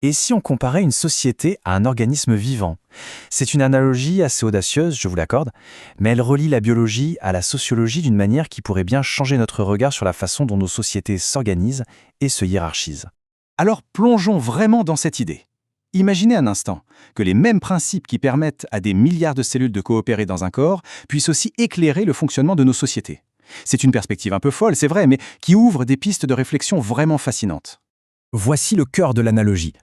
Et si on comparait une société à un organisme vivant? C'est une analogie assez audacieuse, je vous l'accorde, mais elle relie la biologie à la sociologie d'une manière qui pourrait bien changer notre regard sur la façon dont nos sociétés s'organisent et se hiérarchisent. Alors plongeons vraiment dans cette idée. Imaginez un instant que les mêmes principes qui permettent à des milliards de cellules de coopérer dans un corps puissent aussi éclairer le fonctionnement de nos sociétés. C'est une perspective un peu folle, c'est vrai, mais qui ouvre des pistes de réflexion vraiment fascinantes. Voici le cœur de l'analogie.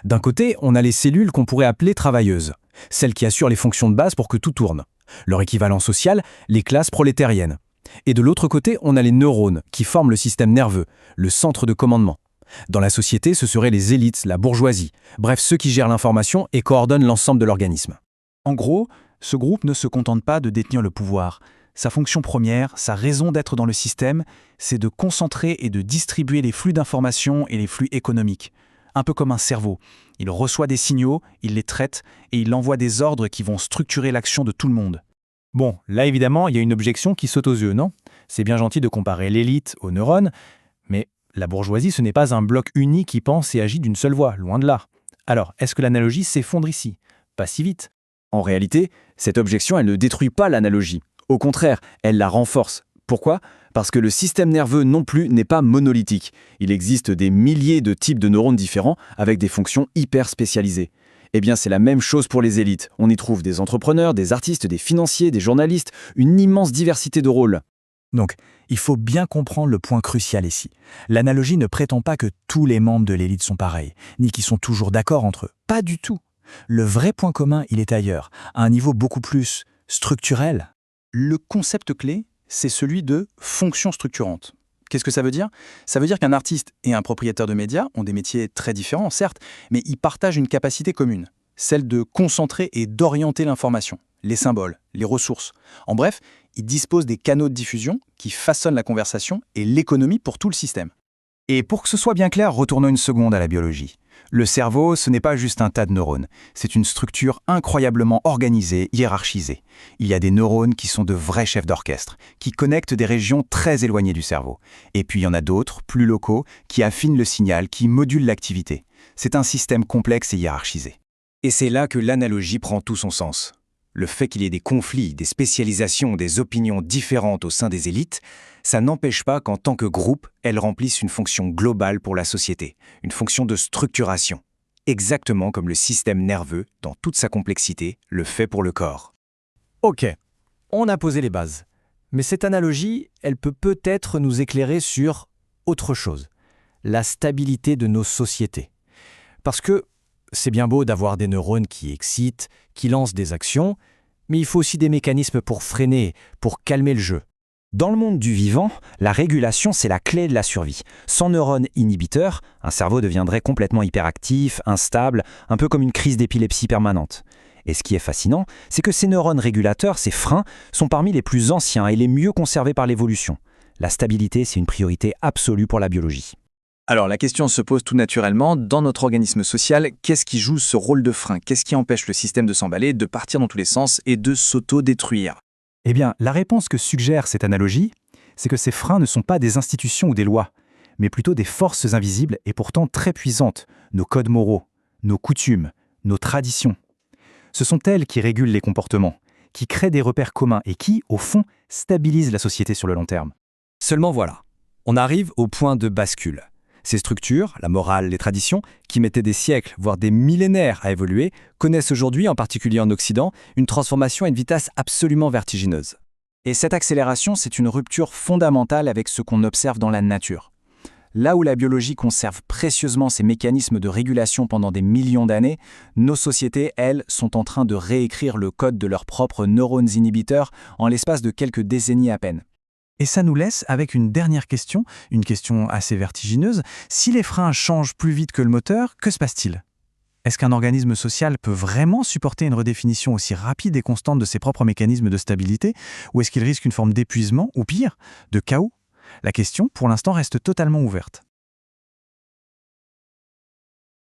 D'un côté, on a les cellules qu'on pourrait appeler travailleuses, celles qui assurent les fonctions de base pour que tout tourne. Leur équivalent social, les classes prolétariennes. Et de l'autre côté, on a les neurones, qui forment le système nerveux, le centre de commandement. Dans la société, ce seraient les élites, la bourgeoisie, bref ceux qui gèrent l'information et coordonnent l'ensemble de l'organisme. En gros, ce groupe ne se contente pas de détenir le pouvoir. Sa fonction première, sa raison d'être dans le système, c'est de concentrer et de distribuer les flux d'informations et les flux économiques. Un peu comme un cerveau. Il reçoit des signaux, il les traite et il envoie des ordres qui vont structurer l'action de tout le monde. Bon, là évidemment, il y a une objection qui saute aux yeux, non? C'est bien gentil de comparer l'élite aux neurones, mais la bourgeoisie, ce n'est pas un bloc uni qui pense et agit d'une seule voix, loin de là. Alors, est-ce que l'analogie s'effondre ici? Pas si vite. En réalité, cette objection, elle ne détruit pas l'analogie. Au contraire, elle la renforce. Pourquoi? Parce que le système nerveux non plus n'est pas monolithique. Il existe des milliers de types de neurones différents avec des fonctions hyper spécialisées. Eh bien, c'est la même chose pour les élites. On y trouve des entrepreneurs, des artistes, des financiers, des journalistes, une immense diversité de rôles. Donc, il faut bien comprendre le point crucial ici. L'analogie ne prétend pas que tous les membres de l'élite sont pareils, ni qu'ils sont toujours d'accord entre eux. Pas du tout. Le vrai point commun, il est ailleurs, à un niveau beaucoup plus structurel. Le concept clé, c'est celui de fonction structurante. Qu'est-ce que ça veut dire? Ça veut dire qu'un artiste et un propriétaire de médias ont des métiers très différents, certes, mais ils partagent une capacité commune, celle de concentrer et d'orienter l'information, les symboles, les ressources. En bref, ils disposent des canaux de diffusion qui façonnent la conversation et l'économie pour tout le système. Et pour que ce soit bien clair, retournons une seconde à la biologie. Le cerveau, ce n'est pas juste un tas de neurones. C'est une structure incroyablement organisée, hiérarchisée. Il y a des neurones qui sont de vrais chefs d'orchestre, qui connectent des régions très éloignées du cerveau. Et puis il y en a d'autres, plus locaux, qui affinent le signal, qui modulent l'activité. C'est un système complexe et hiérarchisé. Et c'est là que l'analogie prend tout son sens. Le fait qu'il y ait des conflits, des spécialisations, des opinions différentes au sein des élites, ça n'empêche pas qu'en tant que groupe, elles remplissent une fonction globale pour la société, une fonction de structuration, exactement comme le système nerveux, dans toute sa complexité, le fait pour le corps. Ok, on a posé les bases. Mais cette analogie, elle peut peut-être nous éclairer sur autre chose, la stabilité de nos sociétés. Parce que c'est bien beau d'avoir des neurones qui excitent, qui lancent des actions, mais il faut aussi des mécanismes pour freiner, pour calmer le jeu. Dans le monde du vivant, la régulation, c'est la clé de la survie. Sans neurones inhibiteurs, un cerveau deviendrait complètement hyperactif, instable, un peu comme une crise d'épilepsie permanente. Et ce qui est fascinant, c'est que ces neurones régulateurs, ces freins, sont parmi les plus anciens et les mieux conservés par l'évolution. La stabilité, c'est une priorité absolue pour la biologie. Alors la question se pose tout naturellement, dans notre organisme social, qu'est-ce qui joue ce rôle de frein? Qu'est-ce qui empêche le système de s'emballer, de partir dans tous les sens et de s'auto-détruire? Eh bien, la réponse que suggère cette analogie, c'est que ces freins ne sont pas des institutions ou des lois, mais plutôt des forces invisibles et pourtant très puissantes, nos codes moraux, nos coutumes, nos traditions. Ce sont elles qui régulent les comportements, qui créent des repères communs et qui, au fond, stabilisent la société sur le long terme. Seulement voilà, on arrive au point de bascule. Ces structures, la morale, les traditions, qui mettaient des siècles, voire des millénaires à évoluer, connaissent aujourd'hui, en particulier en Occident, une transformation à une vitesse absolument vertigineuse. Et cette accélération, c'est une rupture fondamentale avec ce qu'on observe dans la nature. Là où la biologie conserve précieusement ses mécanismes de régulation pendant des millions d'années, nos sociétés, elles, sont en train de réécrire le code de leurs propres neurones inhibiteurs en l'espace de quelques décennies à peine. Et ça nous laisse avec une dernière question, une question assez vertigineuse. Si les freins changent plus vite que le moteur, que se passe-t-il? Est-ce qu'un organisme social peut vraiment supporter une redéfinition aussi rapide et constante de ses propres mécanismes de stabilité, ou est-ce qu'il risque une forme d'épuisement, ou pire, de chaos? La question, pour l'instant, reste totalement ouverte.